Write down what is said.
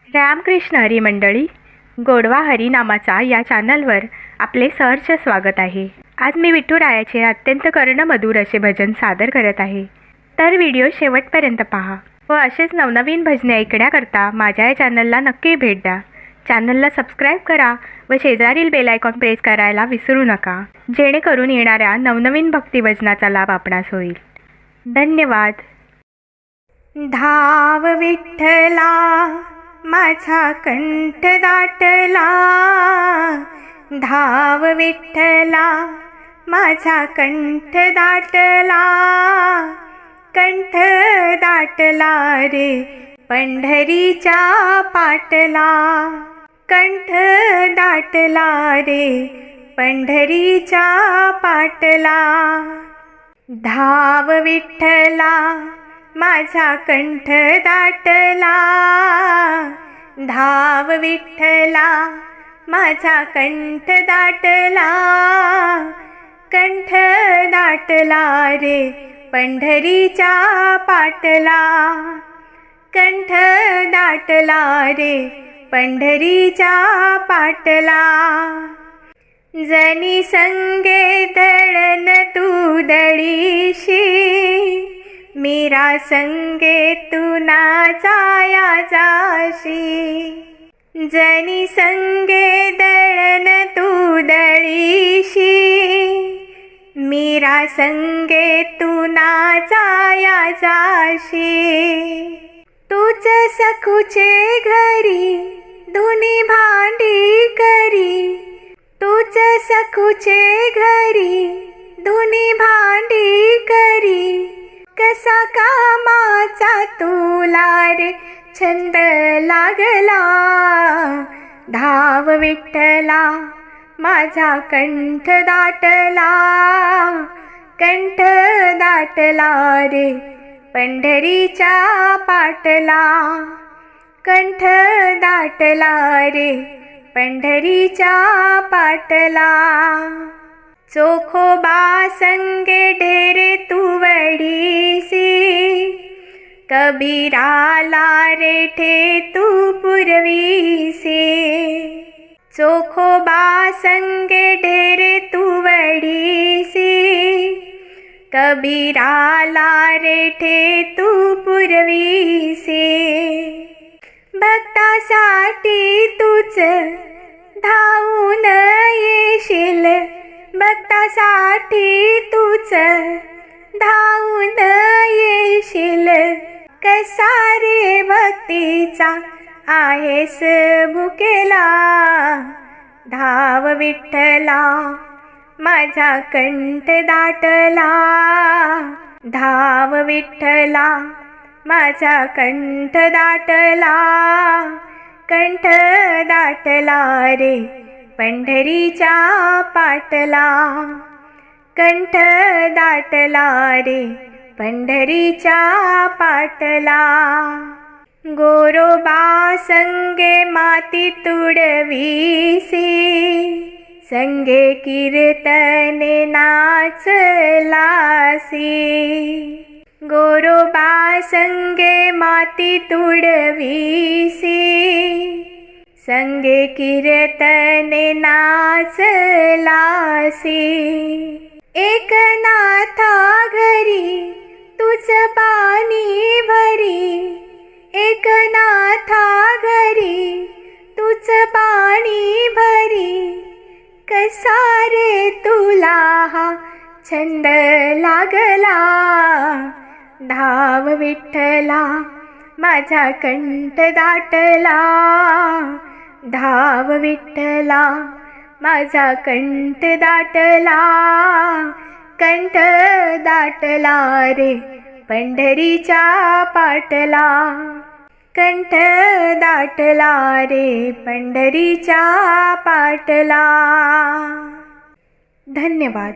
रामकृष्ण हरी मंडळी, गोडवा हरी नामाचा या चॅनलवर आपले सहर्ष स्वागत आहे। आज मी विठुरायाचे अत्यंत कर्णमधुर असे भजन सादर करत आहे, तर व्हिडिओ शेवटपर्यंत पहा व असेच नवनवीन भजने ऐकण्याकरता माझ्या या चॅनलला नक्की भेट द्या। चॅनलला सबस्क्राईब करा व शेजारील बेल आयकॉन प्रेस करायला विसरू नका, जेणेकरून येणाऱ्या नवनवीन भक्ती भजनाचा लाभ आपणास होईल। धन्यवाद। धाव विठ्ठला माझा कंठ दाटला, धाव विठ्ठला माझा कंठ दाटला, कंठ दाटला रे पंढरीच्या पाटला, कंठ दाटला रे पंढरीच्या पाटला। धाव विठ्ठला माझा कंठ दाटला, धाव विठ्ठला माझा कंठ दाटला, कंठ दाटला रे पंढरीच्या पाटला, कंठ दाटला रे पंढरीच्या पाटला। जनी संगे दळण तू दळीशी, मीरा संगे तू नाचाया जाशी, जनी संगे दळण तू दळीशी, मीरा संगे तू नाचाया जाशी। तूच सखूचे घरी धुनी भांडी करी, तूच सखूचे घरी धुनी भांडी करी, कसा कामाचा तुला रे छंद लागला। धाव विठ्ठला माझा कंठ दाटला, कंठ दाटला रे पंढरीच्या पाटला, कंठ दाटला रे पंढरीच्या पाटला। चोखोबा संगे ढेरे तू वडीसी, कबीराला रेठे तू पुरवीसी, चोखोबा संगे ढेरे तू वडीसी, कबीराला रेठे तू पुरवीसी। भक्तासाठी तूच धावून येशील, भक्तासाठी तूच धावून येशील, कसा रे भक्तीचा आहेस भुकेला। धाव विठ्ठला माझा कंठ दाटला, धाव विठ्ठला माझा कंठ दाटला, कंठ दाटला रे पंढरीच्या पाटला, कंठ दाटला रे पंढरीच्या पाटला। गोरोबा संगे माती तुडवीसी, संगे कीर्तने नाचलासी, गोरोबा संगे माती तुडवीसी, संगे कीर्तने नाचलासी। एकनाथा घरी तुझ पाणी भरी, एकनाथा घरी तुझ पाणी भरी, कसा रे तुला हा छंद लागला। धाव विठ्ठला माझा कंठ दाटला, धाव विठ्ठला माझा कंठ दाटला, कंठ दाटला रे पंढरीच्या पाटला, कंठ दाटला रे पंढरीच्या पाटला। धन्यवाद।